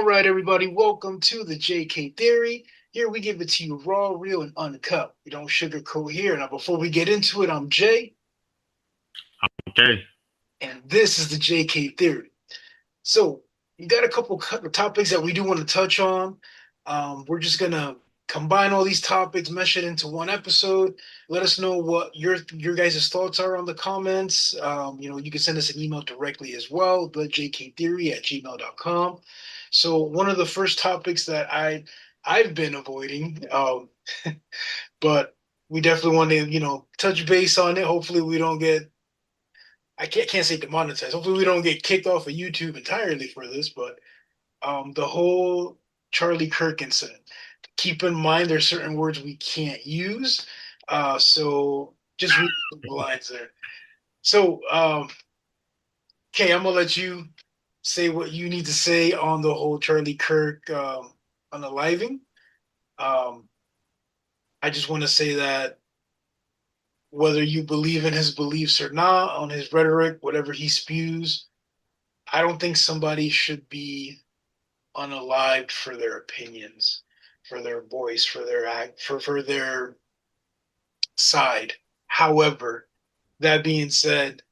right, everybody, welcome to the JK Theory. Here we give it to you raw, real, and uncut. We don't sugarcoat here. Now, before we get into it, I'm Jay, Okay. and this is the JK Theory. So, you got a couple topics that we do want to touch on. We're just gonna combine all these topics, mesh it into one episode. Let us know what your guys' thoughts are on the comments. You can send us an email directly as well, thejktheory@gmail.com. So one of the first topics that I've been avoiding, but we definitely want to, touch base on it. Hopefully we don't get I can't say demonetized. Hopefully we don't get kicked off of YouTube entirely for this, but the whole Charlie Kirk incident. Keep in mind there's certain words we can't use. So just read the lines there. So, okay, I'm gonna let you say what you need to say on the whole Charlie Kirk unaliving. Um, I just want to say that whether you believe in his beliefs or not, on his rhetoric, whatever he spews, I don't think somebody should be unalived for their opinions, for their voice, for their act, for their side. However, that being said,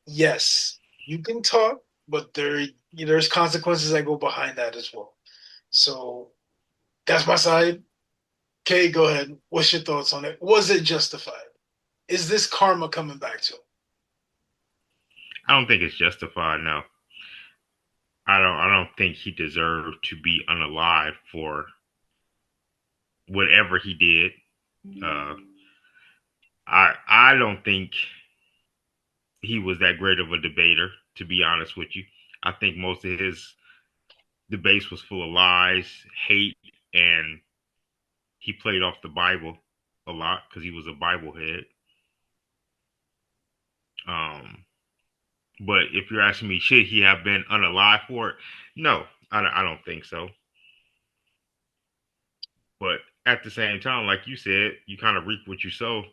yes, you can talk, but there's consequences that go behind that as well. So that's my side. Okay, go ahead. What's your thoughts on it? Was it justified? Is this karma coming back to him? I don't think it's justified. No, I don't think he deserved to be unalive for whatever he did. Uh, I don't think he was that great of a debater. To be honest with you, I think most of his debates was full of lies, hate, and he played off the Bible a lot because he was a Bible head. Um, but if you're asking me, should he have been unalive for it? No, I don't think so. But at the same time, like you said, you kind of reap what you sow.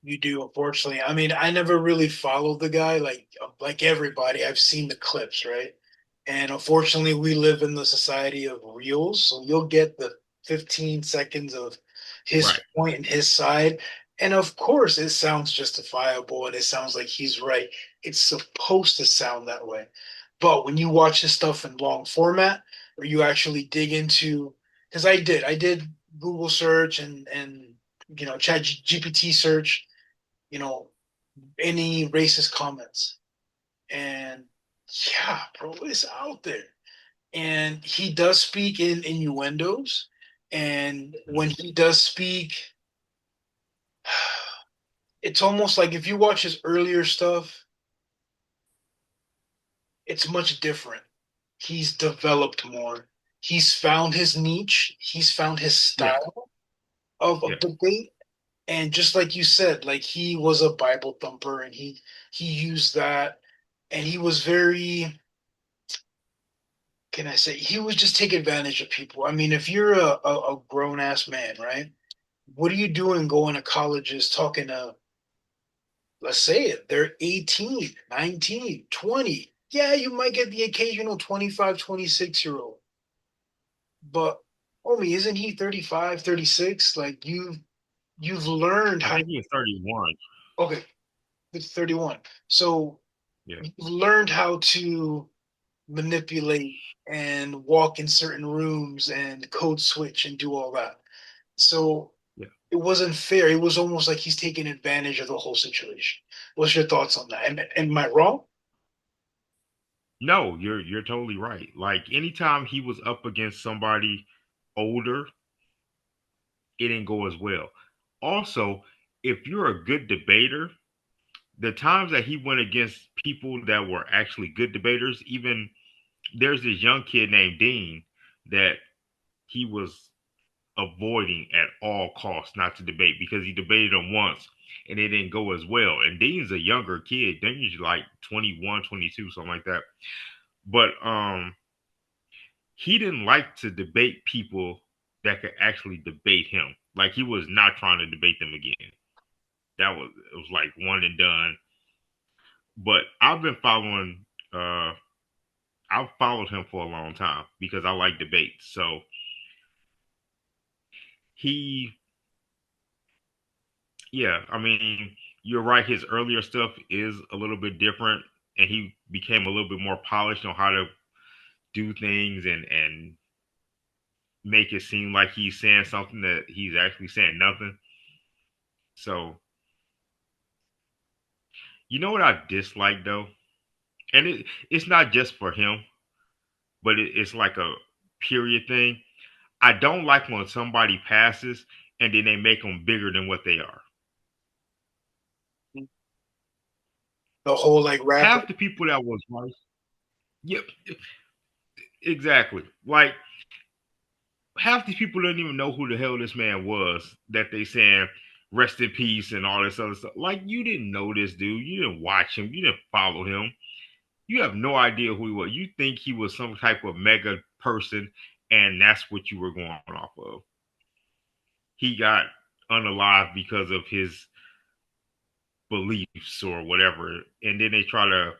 You do, unfortunately. I mean, I never really followed the guy like everybody. I've seen the clips, right? And unfortunately, we live in the society of reels, so you'll get the 15 seconds of his Right. point and his side. And of course, it sounds justifiable and it sounds like he's right. It's supposed to sound that way. But when you watch his stuff in long format, where you actually dig into, because I did Google search and Chat GPT search, you know, any racist comments. And yeah, bro, it's out there. And he does speak in innuendos. And when Mhm. he does speak, it's almost like if you watch his earlier stuff, it's much different. He's developed more. He's found his niche. He's found his Yeah. style of Yeah. debate. And just like you said, like he was a Bible thumper and he used that and he was very, can I say, he would just take advantage of people. I mean, if you're a grown ass man, right? What are you doing going to colleges talking to, let's say it, they're 18, 19, 20. Yeah, you might get the occasional 25, 26 year old. But homie, isn't he 35, 36? Like you've learned I how, think he was 31. okay, it's 31. So Yeah. you've learned how to manipulate and walk in certain rooms and code switch and do all that. So Yeah. it wasn't fair. It was almost like he's taking advantage of the whole situation. What's your thoughts on that? Am I wrong? No, you're totally right. Like anytime he was up against somebody older, it didn't go as well. Also, if you're a good debater, the times that he went against people that were actually good debaters, even there's this young kid named Dean that he was avoiding at all costs not to debate because he debated him once and it didn't go as well. And Dean's a younger kid. Dean's like 21, 22, something like that. But he didn't like to debate people that could actually debate him. Like he was not trying to debate them again. That was it was like one and done. But I've been following I've followed him for a long time because I like debates. So he, yeah, I mean, you're right. His earlier stuff is a little bit different, and he became a little bit more polished on how to do things and make it seem like he's saying something that he's actually saying nothing. So you know what I dislike though, and it's not just for him, but it's like a period thing. I don't like when somebody passes and then they make them bigger than what they are. The whole like rapper. Half the people that was right, yep, exactly. Like half these people don't even know who the hell this man was that they saying rest in peace and all this other stuff. Like you didn't know this dude, you didn't watch him, you didn't follow him. You have no idea who he was. You think he was some type of mega person, and that's what you were going off of. He got unalive because of his beliefs or whatever, and then they try to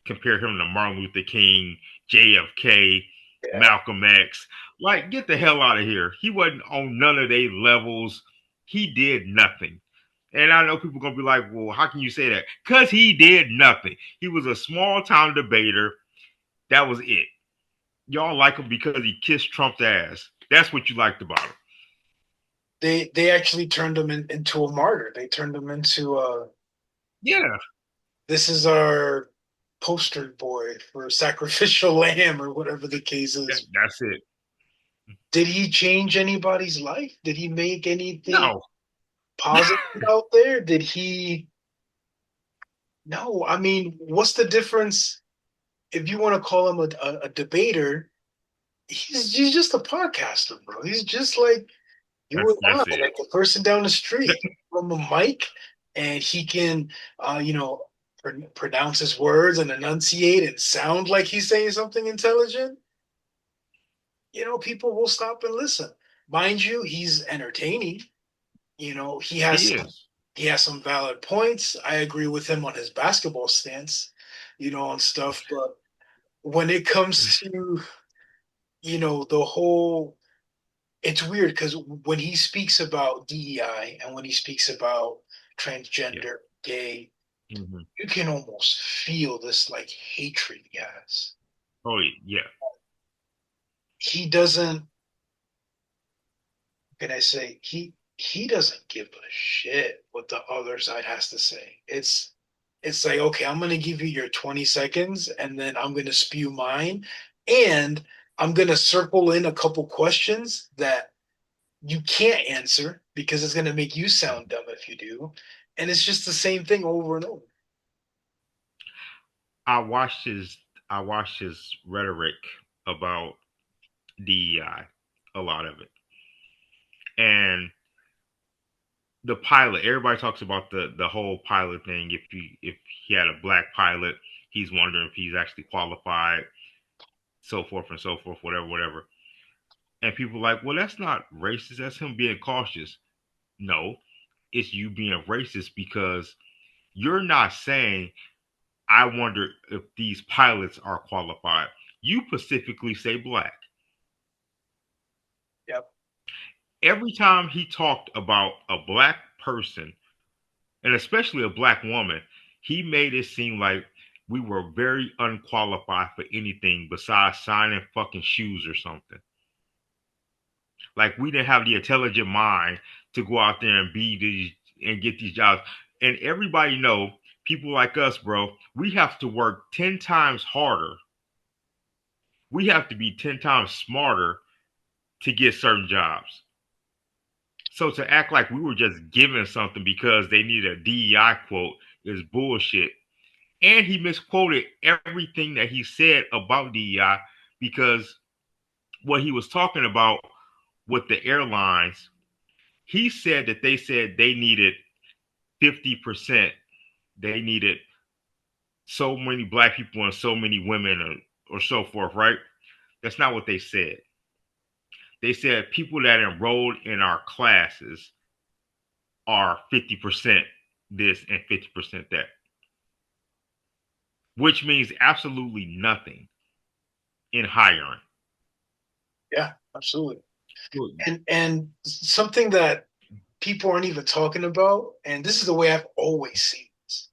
compare him to Martin Luther King, JFK, Yeah. Malcolm X. Like, get the hell out of here. He wasn't on none of their levels. He did nothing. And I know people are gonna be like, well, how can you say that? Because he did nothing. He was a small town debater. That was it. Y'all like him because he kissed Trump's ass. That's what you liked about him. They actually turned him into a martyr. They turned him into Yeah, this is our poster boy for sacrificial lamb or whatever the case is. that's it. Did he change anybody's life? Did he make anything No, positive out there? Did he? No. I mean, what's the difference if you want to call him a debater? He's just a podcaster, bro. He's just like you and I, that's it. like a person down the street from a mic, and he can, you know, pronounce his words and enunciate and sound like he's saying something intelligent. You know, people will stop and listen. Mind you, he's entertaining. You know, He is. he has some valid points. I agree with him on his basketball stance, you know, on stuff. But when it comes to, you know, the whole, it's weird because when he speaks about DEI and when he speaks about Yeah. transgender, gay, Mm-hmm. you can almost feel this like hatred he has. Oh yeah. He doesn't, can I say, he doesn't give a shit what the other side has to say. It's like, okay, I'm gonna give you your 20 seconds and then I'm gonna spew mine. And I'm gonna circle in a couple questions that you can't answer because it's gonna make you sound dumb if you do. And it's just the same thing over and over. I watched his I watched his rhetoric about DEI, a lot of it, and the pilot. Everybody talks about the whole pilot thing. If he had a black pilot, he's wondering if he's actually qualified, so forth and so forth, whatever, whatever. And people are like, well, that's not racist. That's him being cautious. No, it's you being racist because you're not saying I wonder if these pilots are qualified. You specifically say black. Yep. Every time he talked about a black person, and especially a black woman, he made it seem like we were very unqualified for anything besides signing fucking shoes or something. Like we didn't have the intelligent mind to go out there and be these and get these jobs. And everybody know people like us, bro, we have to work 10 times harder. We have to be 10 times smarter to get certain jobs. So to act like we were just given something because they need a DEI quote is bullshit. And he misquoted everything that he said about DEI because what he was talking about with the airlines, he said they needed 50%. They needed so many black people and so many women or so forth, right? That's not what they said. They said people that enrolled in our classes are 50% this and 50% that, which means absolutely nothing. in hiring. Yeah, absolutely. Well, And something that people aren't even talking about, and this is the way I've always seen this.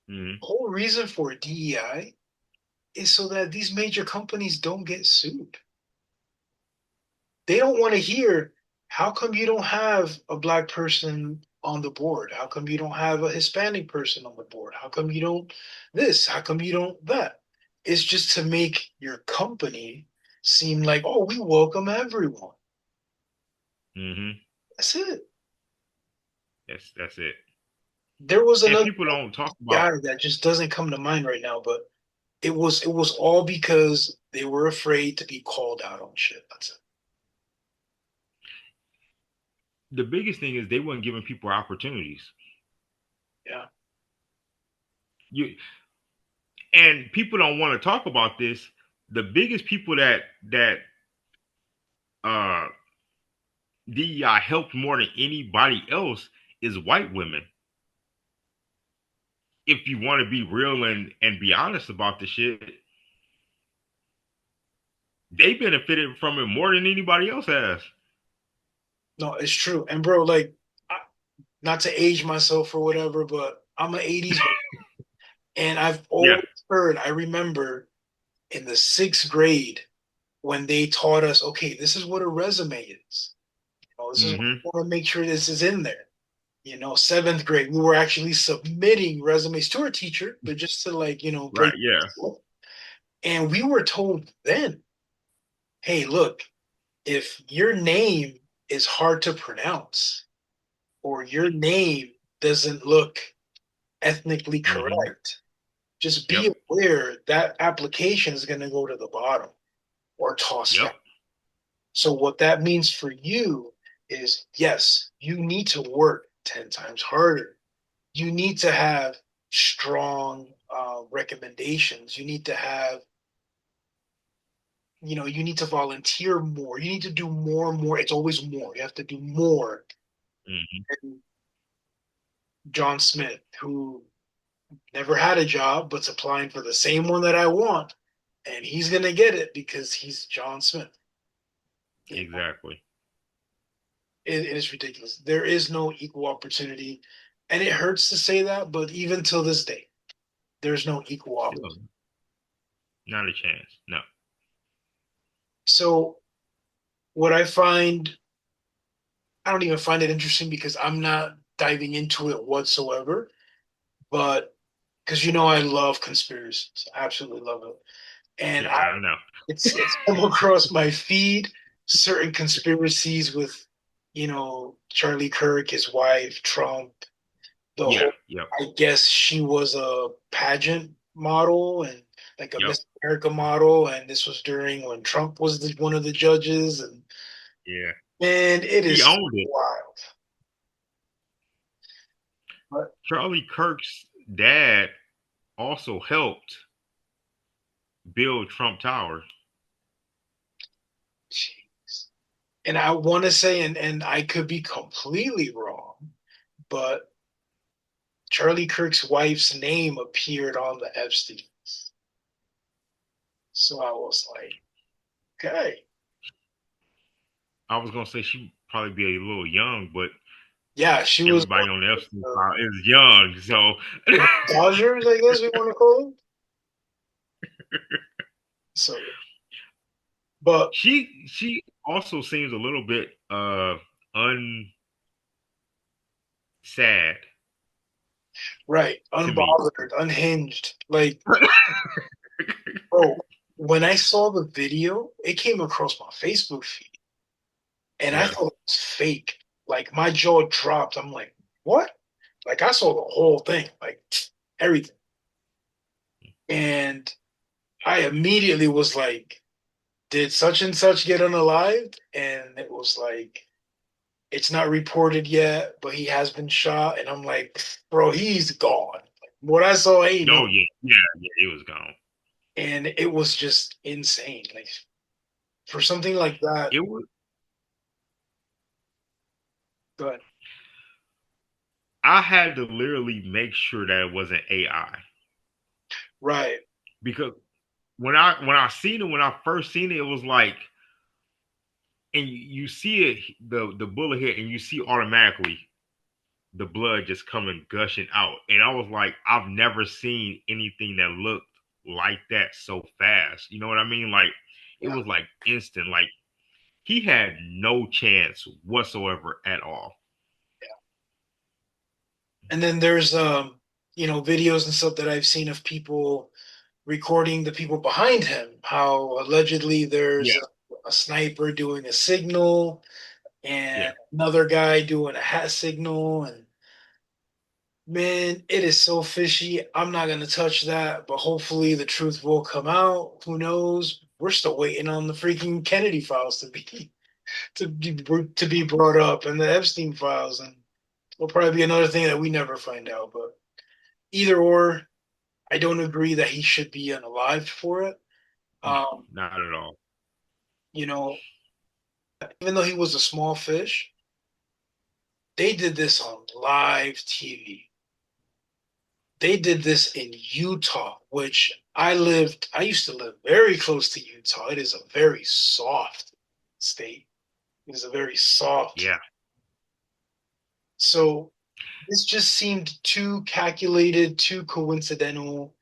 mhm, The whole reason for DEI is so that these major companies don't get sued. They don't want to hear, how come you don't have a black person on the board? How come you don't have a Hispanic person on the board? How come you don't this? How come you don't that? It's just to make your company seem like, oh, we welcome everyone. mhm. That's it. That's it. There was And another people don't talk about guy that just doesn't come to mind right now, but it was all because they were afraid to be called out on shit. That's it. the biggest thing is they weren't giving people opportunities. Yeah. You and people don't want to talk about this. The biggest people that uh DEI helped more than anybody else is white women. If you want to be real and be honest about the shit, they benefited from it more than anybody else has. No, it's true. And bro, like, not to age myself or whatever, but I'm an 80s baby. And I've Yeah. always heard, I remember in the sixth grade when they taught us, okay, this is what a resume is. This is what Mm-hmm. we want to make sure this is in there. Seventh grade, we were actually submitting resumes to our teacher, but just to like, Right. break. Yeah. And we were told then, hey, look, if your name is hard to pronounce or your name doesn't look ethnically Mm-hmm. correct, just Yep. be aware that application is going to go to the bottom or tossed Yep. out. So, what that means for you is yes, you need to work 10 times harder. You need to have strong recommendations. You need to have, you need to volunteer more. You need to do more and more. It's always more. You have to do more. Mm-hmm. And John Smith, who never had a job but's applying for the same one that I want, and he's gonna get it because he's John Smith. You know, Exactly. it is ridiculous. There is no equal opportunity, and it hurts to say that, but even till this day, there's no equal Still, opportunity. not a chance. No. So what I don't even find it interesting because I'm not diving into it whatsoever. But because I love conspiracies, I absolutely love it, and Yeah, I know. it's come across my feed certain conspiracies with Charlie Kirk, his wife, Trump, the Yeah. whole, Yep. I guess she was a pageant model and like a Yep. Miss America model, and this was during when Trump was one of the judges, Yeah. and it He is owned it. wild. But Charlie Kirk's dad also helped build Trump Tower. jeez. And I want to say, and I could be completely wrong, but Charlie Kirk's wife's name appeared on the Epsteins. So I was like, okay. I was gonna say she'd probably be a little young, but Yeah, she was everybody on the Epstein file is young, so Dodgers, I guess we want to call them. So, but she also seems a little bit unsad right, to me. unbothered, unhinged. Like, bro, when I saw the video, it came across my Facebook feed, and I Yeah. thought it was fake. Like, my jaw dropped. I'm like, what? Like, I saw the whole thing, like everything, and I immediately was like, did such and such get unalived? And it was like, it's not reported yet, but he has been shot. And I'm like, bro, he's gone. Like, what I saw ain't Oh no. yeah, yeah, it was gone. And it was just insane. Like for something like that, It was. but I had to literally make sure that it wasn't AI right, because when I seen it when I first seen it, it was like, and you see it, the bullet hit, and you see automatically the blood just coming gushing out, and I was like, I've never seen anything that looked like that so fast. You know what I mean? Like it Yeah. was like instant. Like he had no chance whatsoever at all. And then there's videos and stuff that I've seen of people recording the people behind him, how allegedly there's Yeah, a sniper doing a signal yeah. and another guy doing a hat signal. And man, it is so fishy. I'm not gonna touch that, but hopefully the truth will come out. Who knows? We're still waiting on the freaking Kennedy files to be brought up, and the Epstein files, and it'll probably be another thing that we never find out. But either or, I don't agree that he should be unalived for it. No, Um, not at all. you know, even though he was a small fish, they did this on live TV. They did this in Utah, which I used to live very close to Utah. It is a very soft state. It is a very soft. Yeah, So this just seemed too calculated, too coincidental,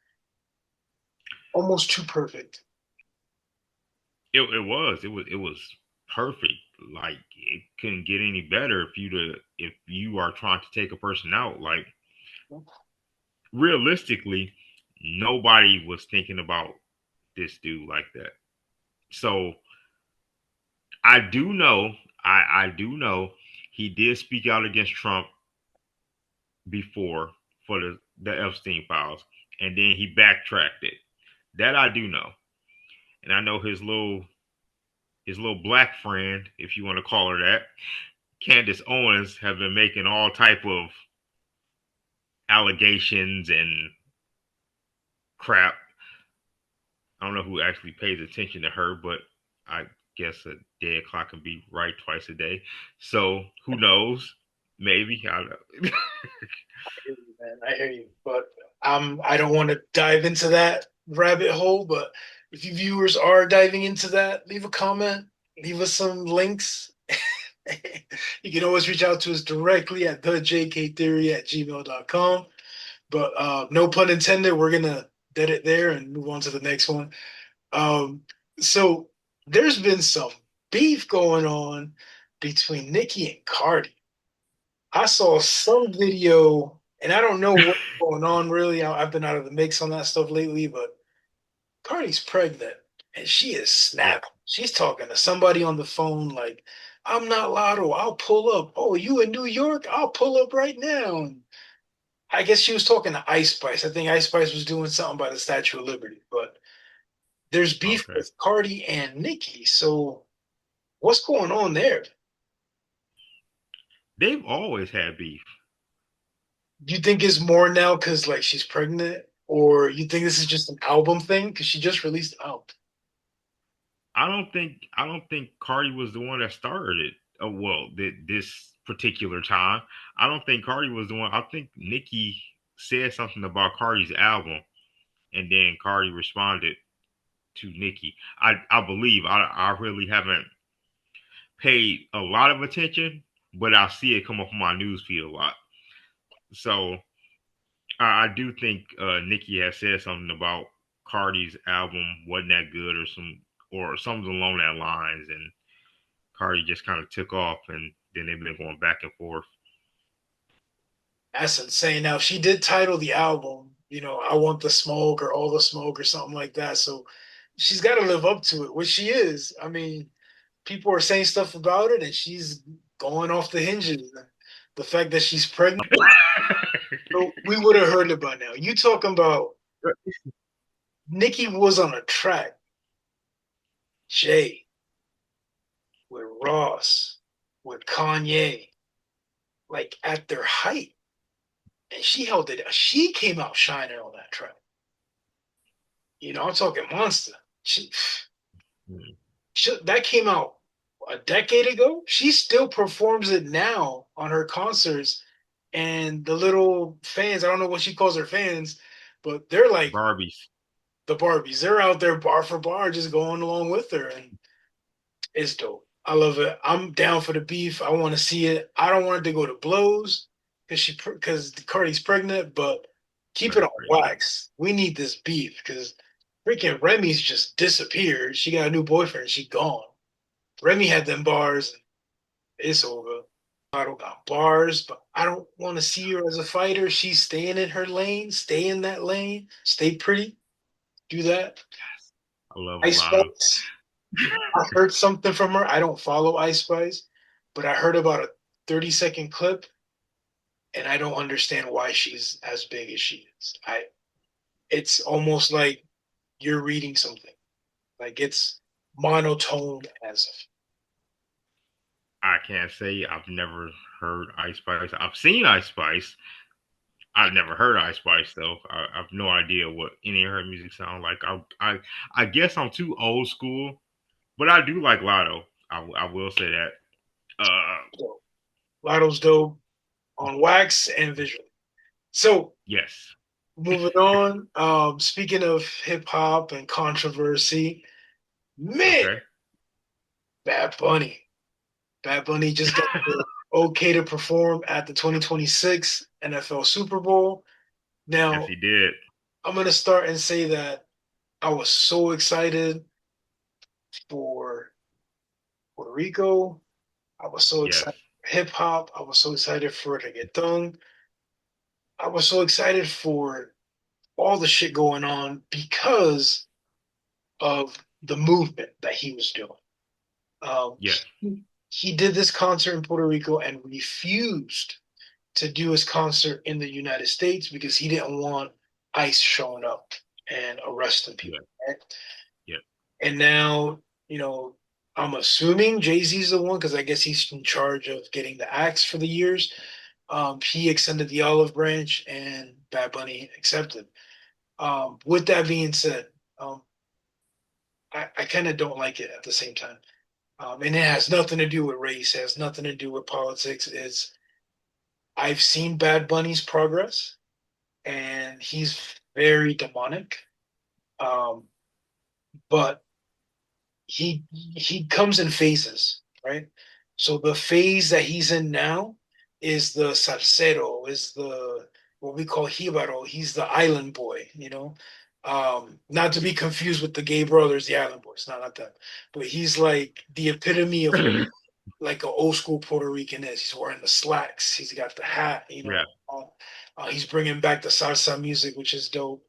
almost too perfect. it was perfect. Like it couldn't get any better if you are trying to take a person out. Like realistically, nobody was thinking about this dude like that. So I do know, I do know he did speak out against Trump before for the Epstein files, and then he backtracked it. That I do know, and I know his little black friend, if you want to call her that, Candace Owens, have been making all type of allegations and crap. I don't know who actually pays attention to her, but I guess a dead clock can be right twice a day. So who knows? Maybe I don't know. I hear you, man. I hear you. But I don't want to dive into that rabbit hole. But if you viewers are diving into that, leave a comment, leave us some links. You can always reach out to us directly at thejktheory@gmail.com. But no pun intended, we're gonna dead it there and move on to the next one. Um, so there's been some beef going on between Nikki and Cardi. I saw some video, and I don't know what's going on really. Have been out of the mix on that stuff lately, but Cardi's pregnant and she is Yeah. snapping. She's talking to somebody on the phone like, "I'm not Lotto. I'll pull up. Oh, you in New York? I'll pull up right now." And I guess she was talking to Ice Spice. I think Ice Spice was doing something by the Statue of Liberty, but there's beef Okay. with Cardi and Nikki. So what's going on there? They've always had beef. Do you think it's more now because like she's pregnant, or you think this is just an album thing because she just released an album? I don't think Cardi was the one that started it. Well, this particular time, I don't think Cardi was the one. I think Nicki said something about Cardi's album, and then Cardi responded to Nicki. I believe I really haven't paid a lot of attention, but I see it come up on my news feed a lot. So I do think Nicki has said something about Cardi's album wasn't that good or something along that lines, and Cardi just kind of took off, and then they've been going back and forth. That's insane. Now she did title the album, "I Want the Smoke" or "All the Smoke" or something like that. So she's got to live up to it, which she is. I mean, people are saying stuff about it, and she's going off the hinges. The fact that she's pregnant, we would have heard it by now. You talking about Nikki was on a track, Jay, with Ross, with Kanye, like at their height, and she held it. She came out shining on that track. I'm talking monster. That came out a decade ago. She still performs it now on her concerts, and the little fans. I don't know what she calls her fans, but they're like, Barbies. the Barbies. They're out there bar for bar, just going along with her, and it's dope. I love it. I'm down for the beef. I want to see it. I don't want it to go to blows because Cardi's pregnant, but keep it Very on pregnant. wax. We need this beef because freaking Remy's just disappeared. She got a new boyfriend. She gone. Remy had them bars. It's over. I don't got bars, but I don't want to see her as a fighter. She's staying in her lane. Stay in that lane. Stay pretty. Do that. I love Ice Lotto. Spice. I heard something from her. I don't follow Ice Spice, but I heard about a 30-second clip, and I don't understand why she's as big as she is. It's almost like you're reading something. Like it's monotone as of. I can't say I've never heard Ice Spice. I've seen Ice Spice. I've never heard Ice Spice though. I have no idea what any of her music sounds like. I guess I'm too old school, but I do like Lotto. I will say that. Uh, So, Lotto's dope on wax and visually. So yes. moving on. Speaking of hip hop and controversy, man, Okay. Bad Bunny. Bad Bunny just got the okay to perform at the 2026 NFL Super Bowl. Yes, Now, he did. I'm going to start and say that I was so excited for Puerto Rico. I was so Yes. excited for hip hop. I was so excited for it to get done. I was so excited for all the shit going on because of the movement that he was doing. Um, Yes. he did this concert in Puerto Rico and refused to do his concert in the United States because he didn't want ICE showing up and arresting people. Yes. Right? Yes. And now, you know, I'm assuming Jay Z's the one because I guess he's in charge of getting the acts for the years. He extended the olive branch and Bad Bunny accepted. With that being said, um, I kind of don't like it at the same time. And it has nothing to do with race, it has nothing to do with politics. It's I've seen Bad Bunny's progress, and he's very demonic. Um, but he comes in phases, right? So the phase that he's in now is the salsero, is the what we call jibaro. He's the island boy, you know. Not to be confused with the gay brothers, the island boys, not that. But he's like the epitome of like an old school Puerto Rican is. He's wearing the slacks. He's got the hat. You Yeah. know, he's bringing back the salsa music, which is dope.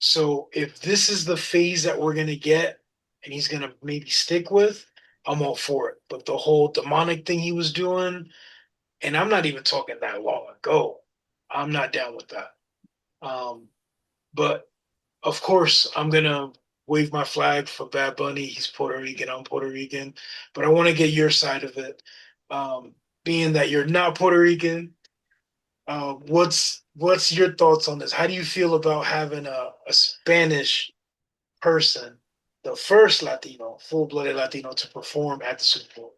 So if this is the phase that we're gonna get, and he's gonna maybe stick with, I'm all for it. But the whole demonic thing he was doing, and I'm not even talking that long ago, I'm not down with that. Um, but of course, I'm gonna wave my flag for Bad Bunny. He's Puerto Rican. I'm Puerto Rican, but I want to get your side of it. Um, Being that you're not Puerto Rican, what's your thoughts on this? How do you feel about having a Spanish person, the first Latino, full-blooded Latino, to perform at the Super Bowl?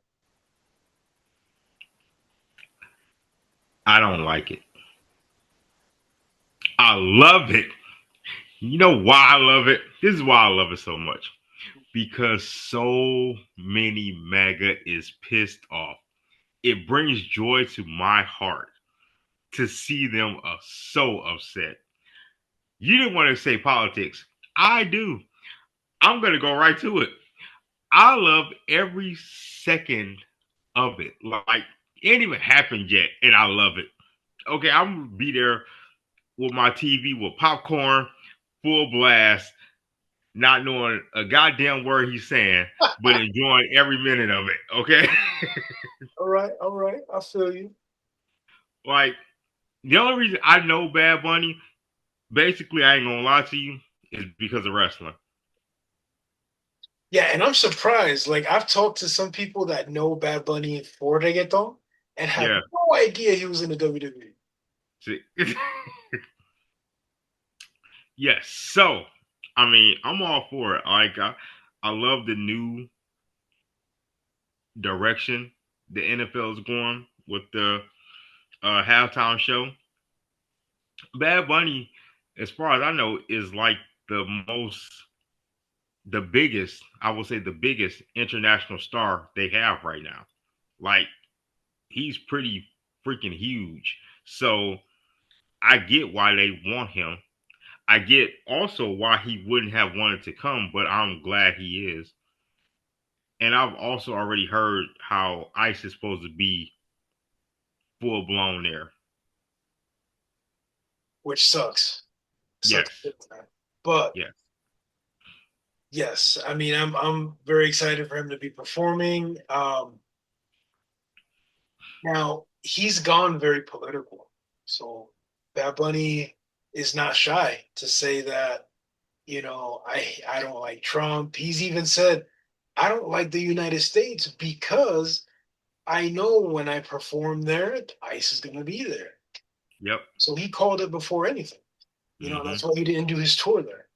I don't like it. I love it. You know why I love it? This is why I love it so much. Because so many MAGA is pissed off. It brings joy to my heart to see them so upset. You didn't want to say politics. I do. I'm going to go right to it. I love every second of it. Like, it ain't even happened yet, and I love it. Okay, I'm going to be there with my TV with popcorn, full blast, not knowing a goddamn word he's saying, but enjoying every minute of it. Okay, All right, I feel you. like the only reason I know Bad Bunny, basically, I ain't gonna lie to you, is because of wrestling. Yeah, and I'm surprised. Like I've talked to some people that know Bad Bunny for reggaeton and have Yeah, no idea he was in the WWE. see, yes. So, I mean, I'm all for it. Like, I love the new direction the NFL is going with the halftime show. Bad Bunny, as far as I know, is like the most, the biggest, I would say the biggest international star they have right now. Like he's pretty freaking huge. So I get why they want him. I get also why he wouldn't have wanted to come, but I'm glad he is. And I've also already heard how Ice is supposed to be full blown there. which sucks. Sucks Yes, big time. But yes, yes, I mean, I'm very excited for him to be performing. Now he's gone very political, so Bad Bunny is not shy to say that, I don't like Trump. He's even said, I don't like the United States because I know when I perform there, ICE is going to be there. yep, So he called it before anything. mm-hmm, That's why he didn't do his tour there.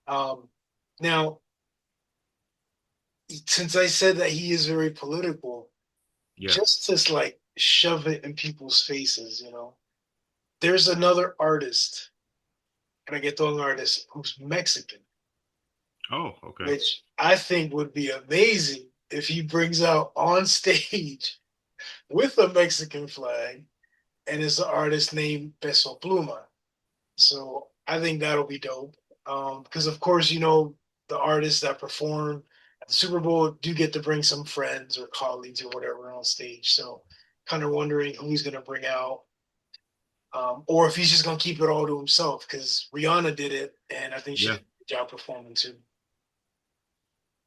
Um, now, since I said that he is very political, yeah, just to like shove it in people's faces, there's another artist, and I get the artist who's Mexican, oh, okay, which I think would be amazing if he brings out on stage with a Mexican flag, and it's an artist named Peso Pluma. So I think that'll be dope. Because of course, the artists that perform at the Super Bowl do get to bring some friends or colleagues or whatever on stage. So kind of wondering who he's gonna bring out. Or if he's just gonna keep it all to himself, because Rihanna did it, and I think she yeah, did a good job performing too.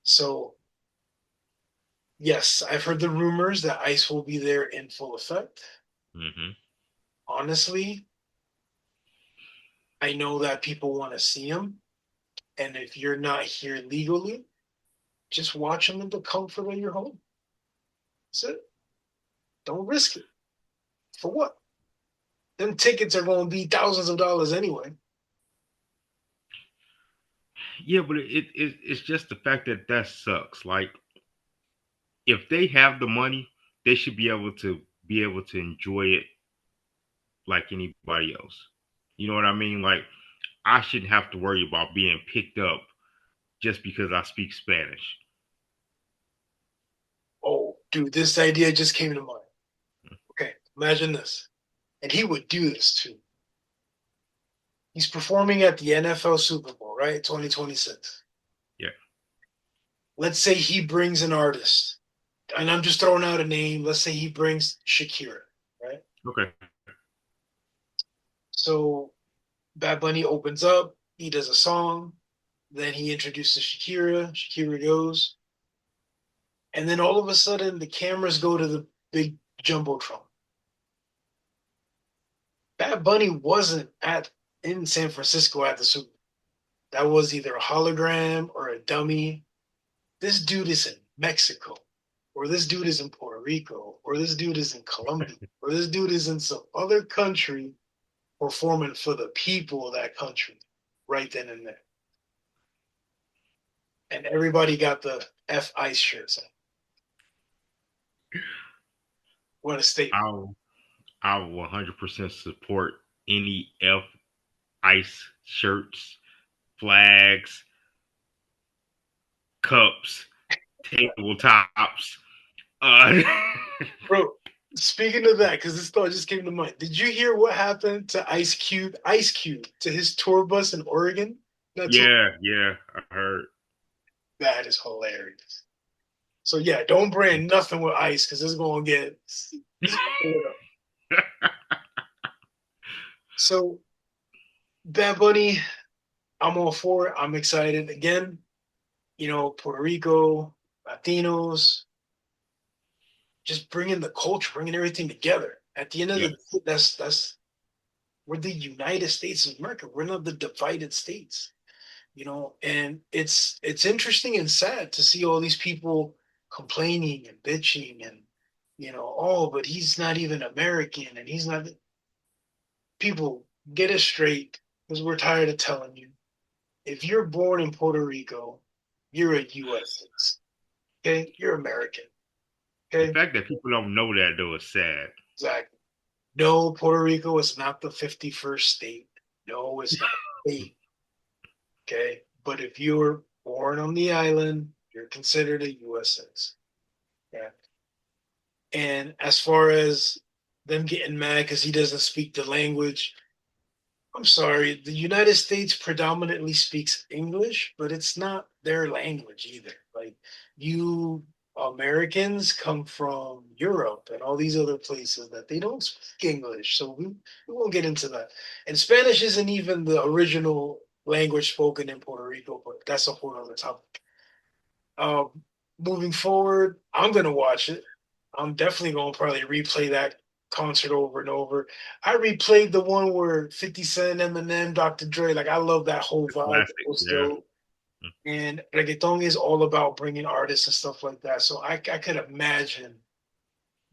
So yes, I've heard the rumors that Ice will be there in full effect. mm-hmm, Honestly, I know that people want to see him, and if you're not here legally, just watch him in the comfort of your home. That's it. Don't risk it. For what? Them tickets are going to be thousands of dollars anyway. yeah. But it's just the fact that that sucks. Like if they have the money, they should be able to enjoy it like anybody else. You know what I mean? Like I shouldn't have to worry about being picked up just because I speak Spanish. Oh, dude, this idea just came to mind. Okay, imagine this. And he would do this too. He's performing at the NFL Super Bowl, right? 2026. Yeah. Let's say he brings an artist, and I'm just throwing out a name. Let's say he brings Shakira, right? Okay. So Bad Bunny opens up, he does a song, then he introduces Shakira. Shakira goes, and then all of a sudden the cameras go to the big jumbotron. Bad Bunny wasn't at in San Francisco at the Super Bowl. That was either a hologram or a dummy. This dude is in Mexico, or this dude is in Puerto Rico, or this dude is in Colombia, or this dude is in some other country performing for the people of that country right then and there. And everybody got the F Ice shirts on. What a statement. I'll I'll 100% support any F ice shirts, flags, cups, tabletops. Uh, Bro, speaking of that, because this thought just came to mind. Did you hear what happened to Ice Cube, to his tour bus in Oregon? That's yeah, yeah, I heard. that is hilarious. So yeah, don't brand nothing with ice because it's gonna get it's gonna get up. So Bad Bunny, I'm all for it. I'm excited. Again, Puerto Rico, Latinos, just bringing the culture, bringing everything together. At the end of the Yes. day, that's we're the United States of America. We're not the divided states, and it's interesting and sad to see all these people complaining and bitching and oh, but he's not even American and he's not. People, get it straight, because we're tired of telling you. If you're born in Puerto Rico, you're a U.S. citizen. Okay, you're American. The Okay, fact that people don't know that though is sad. exactly. No, Puerto Rico is not the 51st state. No, it's not a state. Okay. But if you're born on the island, you're considered a US citizen. Yeah. And as far as them getting mad because he doesn't speak the language, I'm sorry, the United States predominantly speaks English, but it's not their language either. Like you Americans come from Europe and all these other places that they don't speak English. So we won't get into that. And Spanish isn't even the original language spoken in Puerto Rico, but that's a whole other topic. Um, Moving forward, I'm gonna watch it. I'm definitely gonna probably replay that concert over and over. I replayed the one where 50 Cent, Eminem, Dr. Dre. Like I love that whole The vibe. It classic, was yeah. dope. And reggaeton is all about bringing artists and stuff like that. So I could imagine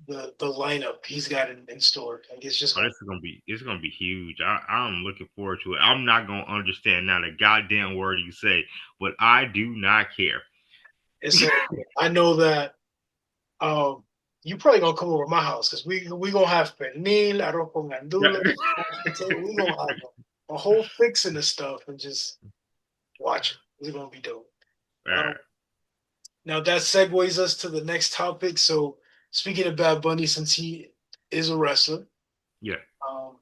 the lineup he's got in store. Like it's just Oh, gonna this is gonna be it's gonna be huge. I'm looking forward to it. I'm not gonna understand not a goddamn word you say, but I do not care. it's so I know that um you probably gonna come over to my house because we gonna have pernil, arroz con Yeah. gandules, we gonna have a whole fixing of stuff and just watch it. It's gonna be dope. All Um, right. Now that segues us to the next topic. So speaking of Bad Bunny, since he is a wrestler, Yeah. um,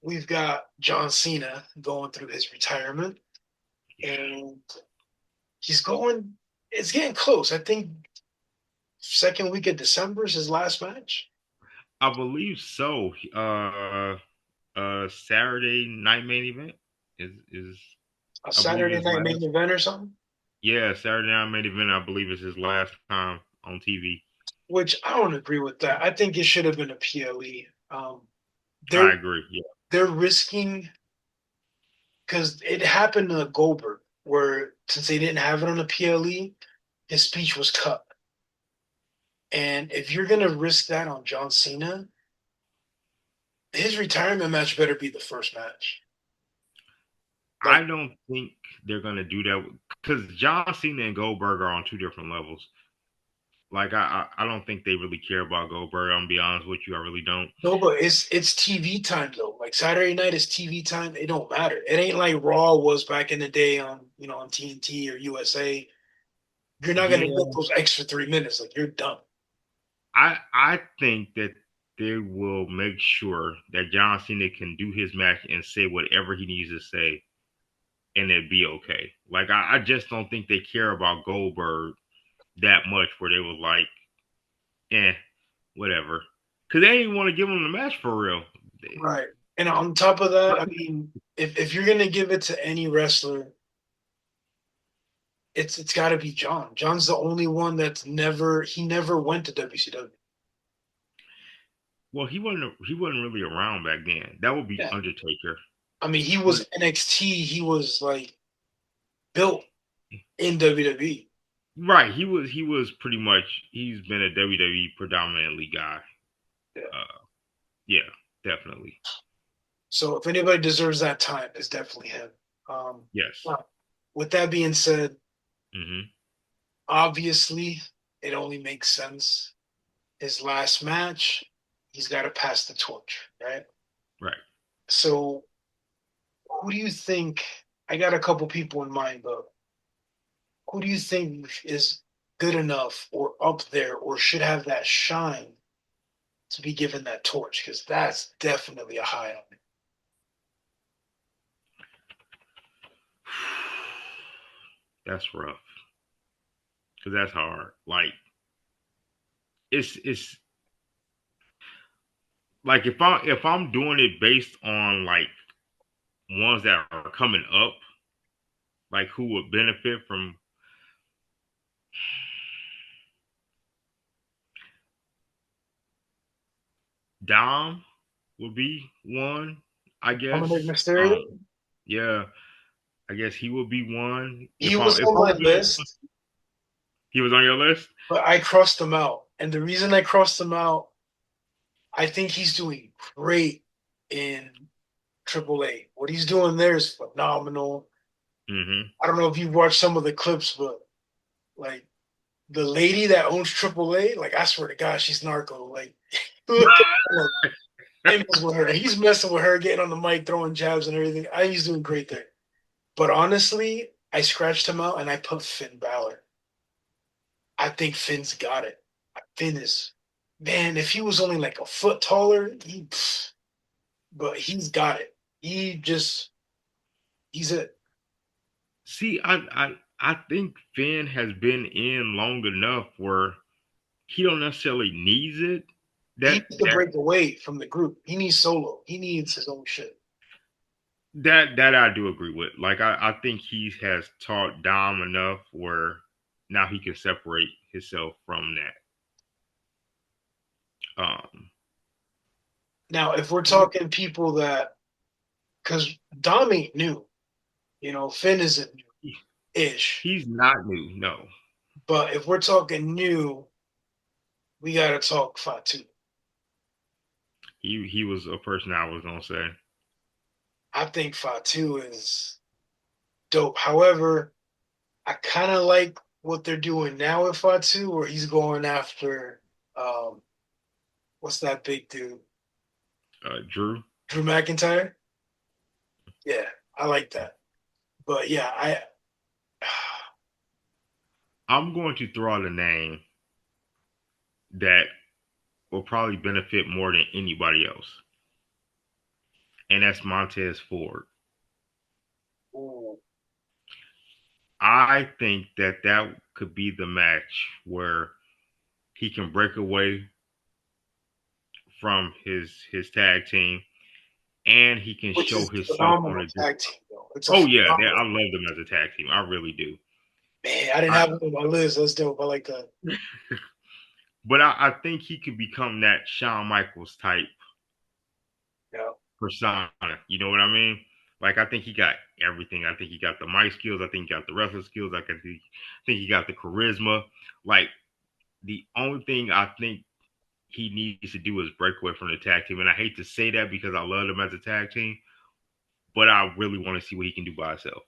we've got John Cena going through his retirement, and he's going. It's getting close. I think second week of December is his last match. I believe so. Saturday night main event is A I believe Saturday his night main last. event or something. Yeah, Saturday night main event. I believe is his last time on TV. Which I don't agree with that. I think it should have been a PLE. They're I agree. Yeah. they're risking because it happened to Goldberg, where since they didn't have it on the PLE, his speech was cut. And if you're gonna risk that on John Cena, his retirement match better be the first match. Like, I don't think they're gonna do that because John Cena and Goldberg are on two different levels. Like I don't think they really care about Goldberg. I'm gonna be honest with you, I really don't. no, but it's TV time though. Like Saturday night is TV time. It don't matter. It ain't like Raw was back in the day on on TNT or USA. You're not gonna get Yeah, those extra 3 minutes. Like you're done. I think that they will make sure that John Cena can do his match and say whatever he needs to say, and it be okay. Like I just don't think they care about Goldberg that much, where they was like, eh, whatever, because they didn't want to give him the match for real. Right. And on top of that, I mean, if you're gonna give it to any wrestler, it's got to be John. John's the only one that's never went to WCW. Well, he wasn't really around back then. That would be Yeah. Undertaker. I mean, he But was NXT. He was like built in WWE. right, he was pretty much he's been a WWE predominantly guy. Yeah. Uh, yeah, definitely. So if anybody deserves that time, it's definitely him. Yes. Now, with that being said, Hmm. obviously it only makes sense. His last match, he's got to pass the torch, right? Right. So who do you think? I got a couple people in mind, but who do you think is good enough or up there or should have that shine to be given that torch? Because that's definitely a high on it. That's rough because that's hard. Like it's like if I'm doing it based on like ones that are coming up, like who would benefit from Dom would be one, I Dominic guess. Mysterio, Yeah, I guess he would be one. he was If on I'm my being, list, he was on your list. but I crossed him out. And the reason I crossed him out, I think he's doing great in AAA. What he's doing there is phenomenal. Hmm. I don't know if you've watched some of the clips, but like the lady that owns AAA, like I swear to God, she's narco. Like, look at her. I mess with her. He's messing with her, getting on the mic, throwing jabs and everything. He's doing great there. But honestly, I scratched him out and I put Finn Balor. I think Finn's got it. Finn is, man, if he was only like a foot taller, but he's got it. He's it. See, I think Finn has been in long enough where he don't necessarily needs it. He That needs to that break away from the group. He needs solo. He needs his own shit. that I do agree with. Like I think he has taught Dom enough where now he can separate himself from that. Now, if we're talking people that, because Dom ain't new, Finn isn't new-ish. He's not new, no. But if we're talking new, we gotta talk Fatu. He was a person I was gonna say. I think Fatu is dope. However, I kind of like what they're doing now with Fatu, where he's going after um, what's that big dude, Drew. Drew McIntyre. Yeah, I like that. But yeah, I I'm going to throw out a name that will probably benefit more than anybody else, and that's Montez Ford. ooh, I think that could be the match where he can break away from his tag team and he can which show is himself on phenomenal a tag different. team though. It's a Oh yeah, phenomenal I love them as a tag team. I really do. man. I didn't I, have it on my list. That's dope. I like that. but I think he could become that Shawn Michaels type Yeah. persona. You know what I mean? Like I think he got everything. I think he got the mic skills. I think he got the wrestling skills. I think he got the charisma. Like the only thing I think he needs to do is break away from the tag team. And I hate to say that because I love him as a tag team, but I really want to see what he can do by himself.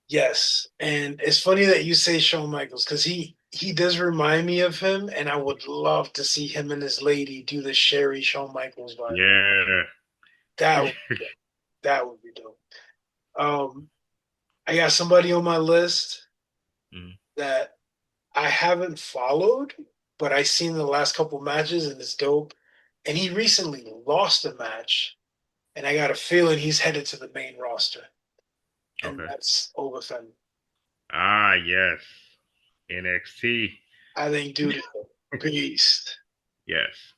Yes, and it's funny that you say Shawn Michaels because he does remind me of him, and I would love to see him and his lady do the Sherry Shawn Michaels vibe. Yeah. That would that would be dope. Um, I got somebody on my list Mhm. that I haven't followed, but I seen the last couple matches and it's dope. And he recently lost a match, and I got a feeling he's headed to the main roster, and Okay. that's Overfem. Ah, yes. NXT. I think dude is a beast. Yes.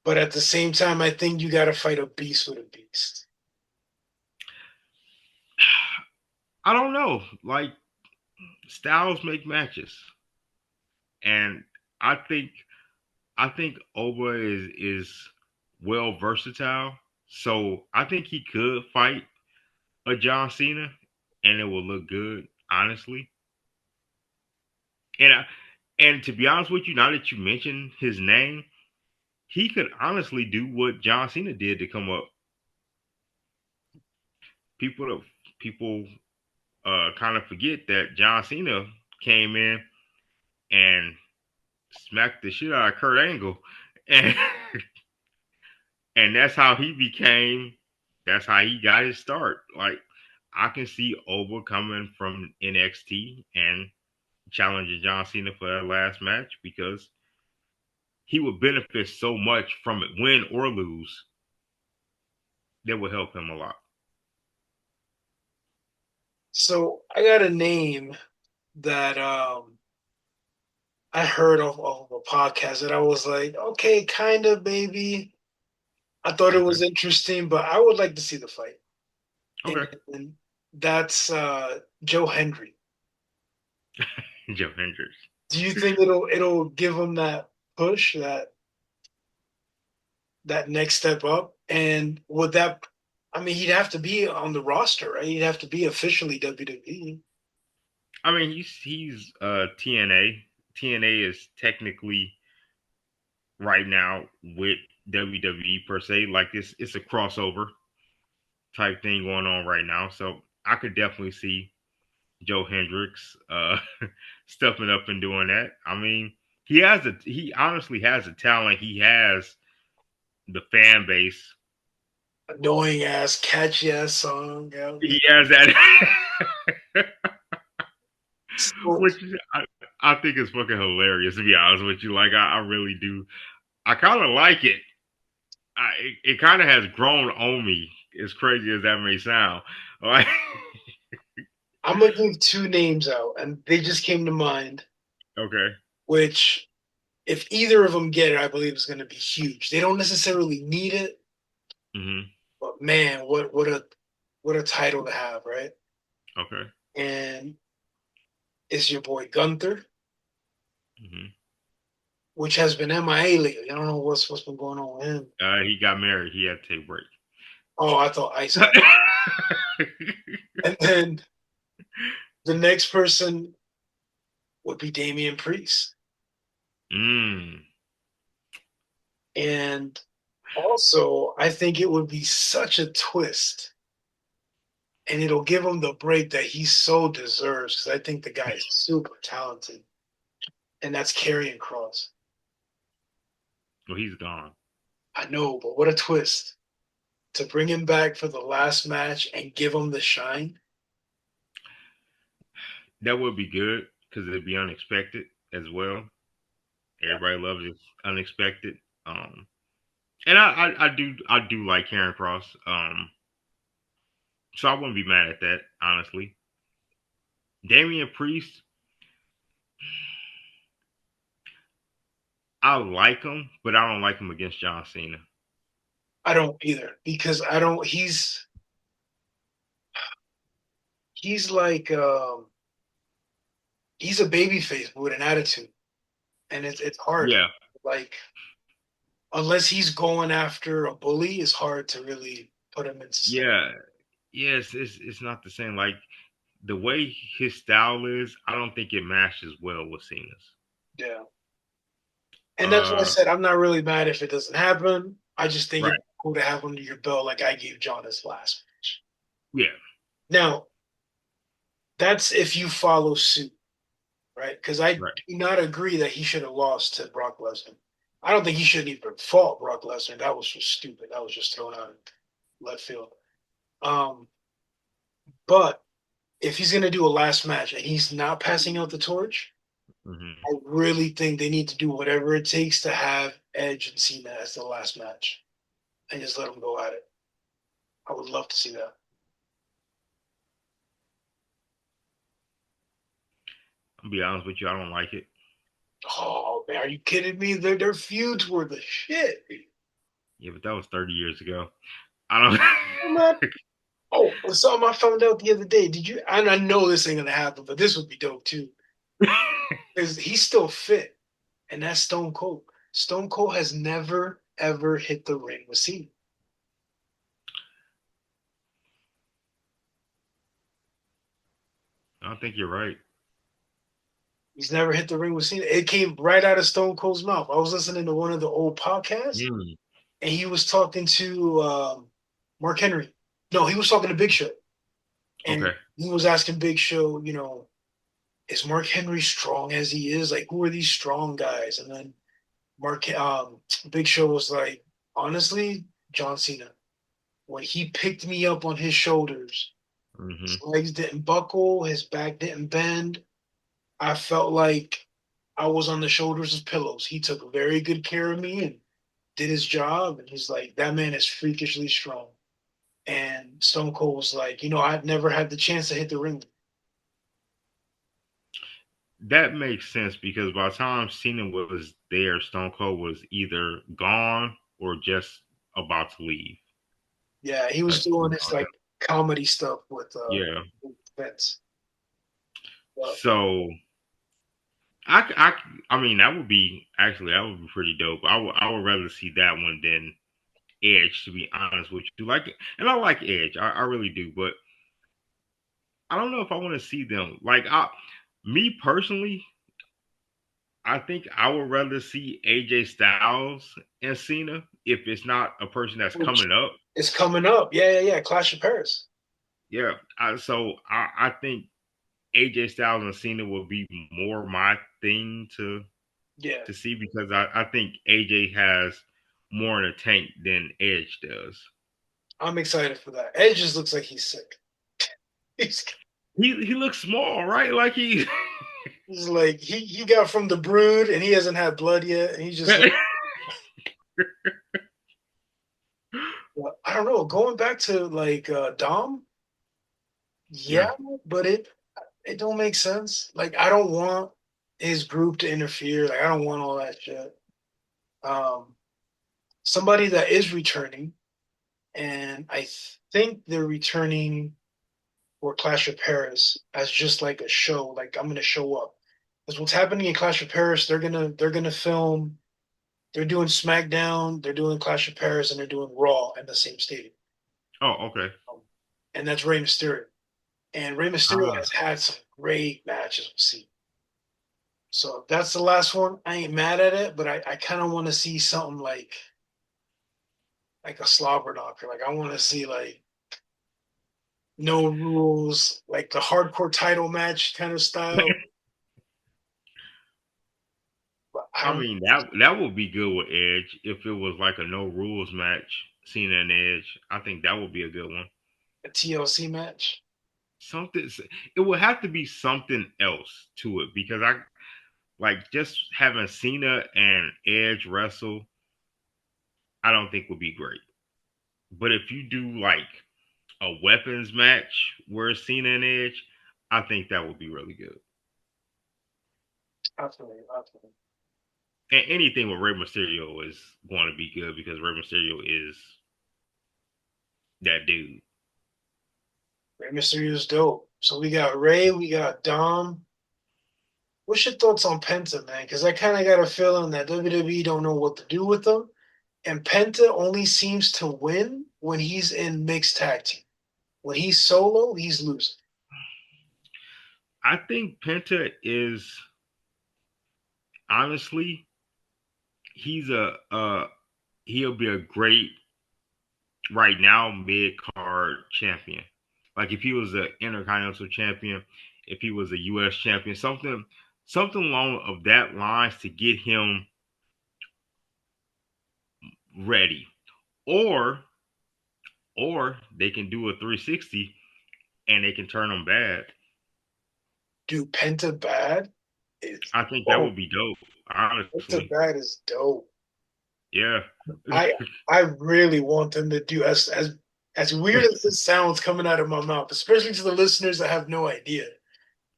But at the same time, I think you got to fight a beast with a beast. I don't know. Like styles make matches, and I think I think Oba is well versatile. So I think he could fight a John Cena, and it will look good, honestly. And and to be honest with you, now that you mention his name, he could honestly do what John Cena did to come up. People people kind of forget that John Cena came in and smacked the shit out of Kurt Angle, and and that's how he became. That's how he got his start. Like I can see Oba coming from NXT and challenging John Cena for that last match because he would benefit so much from it, win or lose. That would help him a lot. So I got a name that I heard of a podcast that I was like, okay, kind of, maybe. I thought it Okay. was interesting, but I would like to see the fight. And, Okay. and that's Joe Hendry. Joe Hendricks. Do you think it'll give him that push, that next step up? And would that, I mean, he'd have to be on the roster, right? He'd have to be officially WWE. I mean, he's TNA. TNA is technically right now with WWE per se. Like it's a crossover type thing going on right now. So I could definitely see Joe Hendricks stepping up and doing that. I mean, he honestly has a talent. He has the fan base. Annoying ass, catchy ass song. Yeah. He has that, So which I think is fucking hilarious. To be honest with you, like I really do. I kind of like it. It kind of has grown on me. As crazy as that may sound, like I'm gonna give two names out, and they just came to mind. okay, Which, if either of them get it, I believe is gonna be huge. They don't necessarily need it, hmm but man, what a title to have, right? okay, And it's your boy Gunther, hmm which has been MIA lately. I don't know what's been going on with him. he got married. He had to take a break. Oh, I thought Ice had. And then the next person would be Damian Priest. mm. And also, I think it would be such a twist, and it'll give him the break that he so deserves because I think the guy is super talented, and that's Karrion Cross. Well, he's gone. I know, but what a twist to bring him back for the last match and give him the shine. That would be good because it'd be unexpected as well. Yeah. Everybody loves it unexpected. Um, and I do like Karen Cross. So I wouldn't be mad at that honestly. Damian Priest, I like him, but I don't like him against John Cena. I don't either because I don't. He's like he's a baby face with an attitude, and it's hard. Yeah, Like unless he's going after a bully, it's hard to really put him into some. yeah, yes. It's not the same. Like the way his style is, I don't think it matches well with Cena's. Yeah. And that's why I Uh, said I'm not really mad if it doesn't happen. I just think right. it's cool to have under your belt like I gave John his last match. Yeah, Now, that's if you follow suit, right? Because I do right. not agree that he should have lost to Brock Lesnar. I don't think he shouldn't even fought Brock Lesnar. That was just stupid. That was just thrown out in left field. Um, but if he's gonna do a last match and he's not passing out the torch, hmm I really think they need to do whatever it takes to have Edge and Cena as the last match and just let them go at it. I would love to see that. I'll be honest with you, I don't like it. Oh man, are you kidding me? Their feuds were the shit. Yeah, but that was 30 years ago. I Oh, man. Oh, something I found out the other day. Did you? And I know this ain't gonna happen, but this would be dope too. don't. Because he's still fit, and that's Stone Cold. Stone Cold has never ever hit the ring with Cena. I don't think you're right. He's never hit the ring with Cena. It came right out of Stone Cold's mouth. I was listening to one of the old podcasts, Mm, and he was talking to Mark Henry. No, he was talking to Big Show, and okay. he was asking Big Show, is Mark Henry strong as he is? Like, who are these strong guys? And then Big Show was like, honestly, John Cena. When he picked me up on his shoulders, his hmm legs didn't buckle, his back didn't bend. I felt like I was on the shoulders of pillows. He took very good care of me and did his job. And he's like, that man is freakishly strong. And Stone Cold was like, I've never had the chance to hit the ring. That makes sense because by the time Cena was there, Stone Cold was either gone or just about to leave. Yeah, he was doing this like comedy stuff with Yeah. Vince. But So I mean, that would be pretty dope. I would rather see that one than Edge, to be honest with you. Like, and I like Edge, I really do, but I don't know if I want to see them. Me personally, I think I would rather see AJ Styles and Cena if it's not a person that's which coming up. is coming up. Yeah, yeah, yeah. Clash of Paris. Yeah, I think AJ Styles and Cena will be more my thing Yeah. to see because I think AJ has more in a tank than Edge does. I'm excited for that. Edge just looks like he's sick. He's, He looks small, right? Like he. he's like he got from the brood and he hasn't had blood yet, and he just like well, I don't know. Going back to like Dom, Yeah. yeah, but it don't make sense. Like I don't want his group to interfere. Like I don't want all that shit. Um, somebody that is returning, and I think they're returning for Clash of Paris as just like a show. Like I'm gonna show up. Because what's happening in Clash of Paris, they're gonna film. They're doing SmackDown, they're doing Clash of Paris, and they're doing Raw in the same stadium. Oh, okay. And that's Rey Mysterio. And Rey Mysterio Ah, has had some great matches with Cena. So if that's the last one, I ain't mad at it, but I kind of want to see something like a slobber knocker. Like I want to see like no rules, like the hardcore title match kind of style. But I I don't mean that would be good with Edge if it was like a no rules match, Cena and Edge. I think that would be a good one. a TLC match. Something it would have to be something else to it because I like just having Cena and Edge wrestle. I don't think would be great. But if you do like a weapons match where it's Cena and Edge, I think that would be really good. Absolutely, absolutely. And anything with Rey Mysterio is going to be good because Rey Mysterio is that dude. Rey Mysterio is dope. So we got Ray, we got Dom. What's your thoughts on Penta, man? Because I kind of got a feeling that WWE don't know what to do with him, and Penta only seems to win when he's in mixed tag team. When he's solo, he's losing. I think Penta is honestly he's he'll be a great right now mid card champion. Like if he was an intercontinental champion, if he was a U.S. champion, something along of that lines to get him ready, or or they can do a 360 and they can turn him bad. Do Penta bad? It's I think that oh, would be dope. Penta Honestly, bad is dope. yeah. I I really want them to do as weird as this sounds coming out of my mouth, especially to the listeners that have no idea.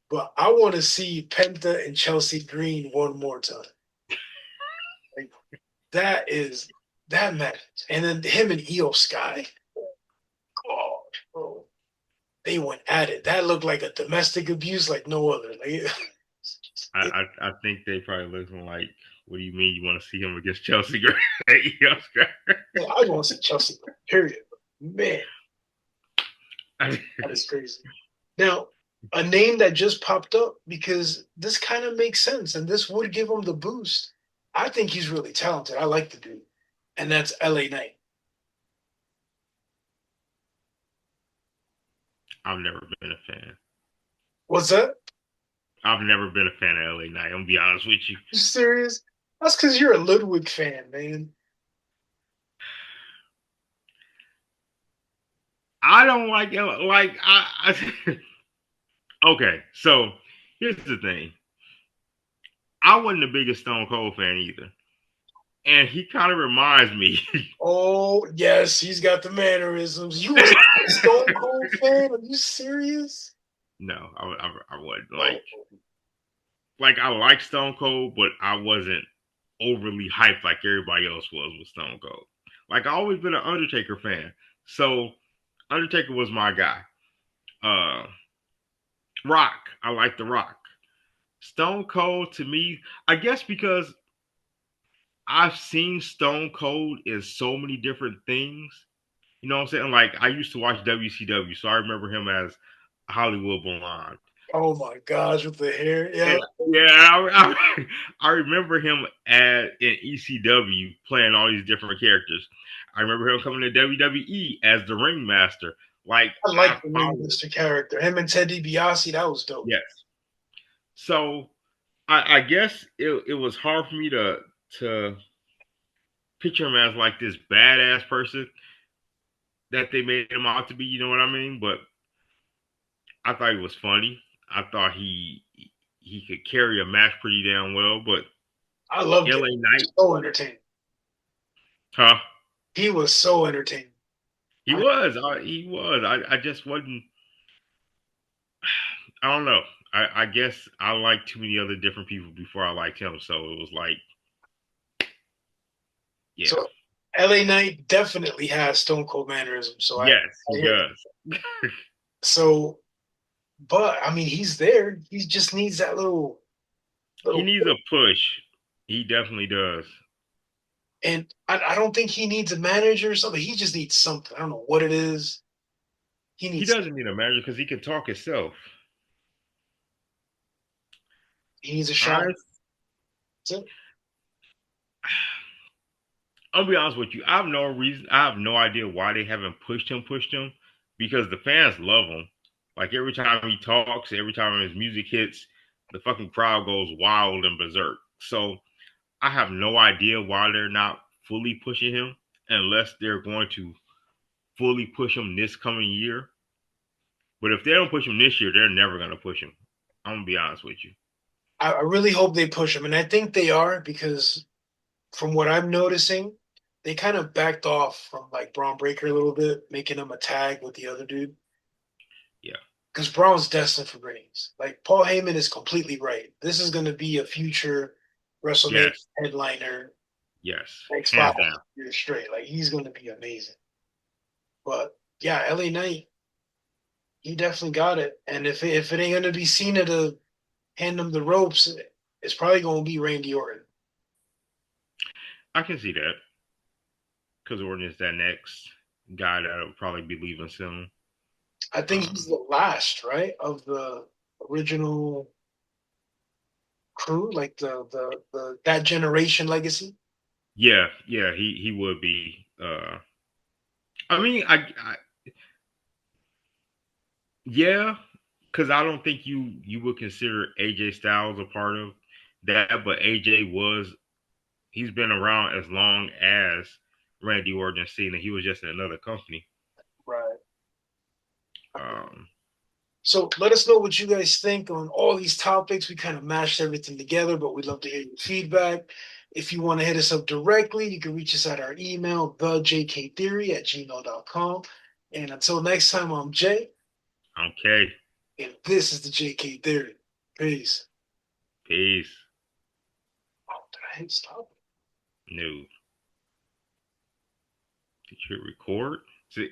But I want to see Penta and Chelsea Green one more time. Like, that is that match. And then him and Io Sky. Oh, bro. They went at it. That looked like a domestic abuse like no other. Like, I think they probably looking like, what do you mean you want to see him against Chelsea Gray? yeah, I want to see Chelsea, period. Man, that is crazy. Now, a name that just popped up because this kind of makes sense and this would give him the boost. I think he's really talented. I like the dude. And that's LA Knight. I've never been a fan. What's that? I've never been a fan of LA Knight. I'm gonna be honest with you. You serious? That's because you're a Ludwig fan, man. I don't like I okay. So here's the thing. I wasn't the biggest Stone Cold fan either, and he kind of reminds me. Oh, yes, he's got the mannerisms. You was a Stone Cold fan? Are you serious? No, I wasn't Oh, like I like Stone Cold, but I wasn't overly hyped like everybody else was with Stone Cold. Like I always been an Undertaker fan, so Undertaker was my guy. Uh, Rock, I like the Rock. Stone Cold to me, I guess because I've seen Stone Cold in so many different things. You know what I'm saying? Like I used to watch WCW, so I remember him as Hollywood Blonde. oh my gosh, with the hair. Yeah, Yeah, I remember him in ECW playing all these different characters. I remember him coming to WWE as the Ringmaster. Like I I like the followed, Ringmaster character. Him and Ted DiBiase, that was dope. yes. So I guess it was hard for me to picture him as like this badass person that they made him out to be. You know what I mean? But I thought he was funny. I thought he could carry a match pretty damn well. But I loved it. LA Knight, So entertaining. huh? He was so entertaining. He was. He was. I just wasn't. I don't know. I guess I liked too many other different people before I liked him. So it was like, yeah. So LA Knight definitely has Stone Cold mannerism. Yes, I he hear that. does. So, but I mean, he's there. He just needs that He little, needs a push. He definitely does. and I don't think he needs a manager or something. He just needs something. I don't know what it is. He He needs doesn't need a manager because he can talk himself. he needs a shot. I That's it. I'll be honest with you. I have no reason. I have no idea why they haven't pushed him, because the fans love him. Like every time he talks, every time his music hits, the fucking crowd goes wild and berserk. So I have no idea why they're not fully pushing him, unless they're going to fully push him this coming year. But if they don't push him this year, they're never gonna push him. I'm gonna be honest with you. I really hope they push him, and I think they are because from what I'm noticing, they kind of backed off from like Braun Breaker a little bit, making him a tag with the other dude. Yeah. Because Braun's destined for greatness. Like Paul Heyman is completely right. This is going to be a future WrestleMania Yes. headliner Yes. next Hands 5 down. years straight. Like he's going to be amazing. But yeah, LA Knight, he definitely got it. And if it ain't going to be Cena to hand him the ropes, it's probably going to be Randy Orton. I can see that because Orton is that next guy that'll probably be leaving soon. I think he's Um, the last, right, of the original crew, like the that generation legacy. yeah, yeah, he would be. I mean, yeah, because I don't think you would consider AJ Styles a part of that, but AJ was. He's been around as long as Randy Orton and Cena. He was just in another company. Right. Um, So let us know what you guys think on all these topics. We kind of mashed everything together, but we'd love to hear your feedback. If you want to hit us up directly, you can reach us at our email, thejktheory@gmail.com. And until next time, I'm Jay, okay, and this is the JK Theory. Peace. peace. Oh, did I hit stop? No, did you record? See?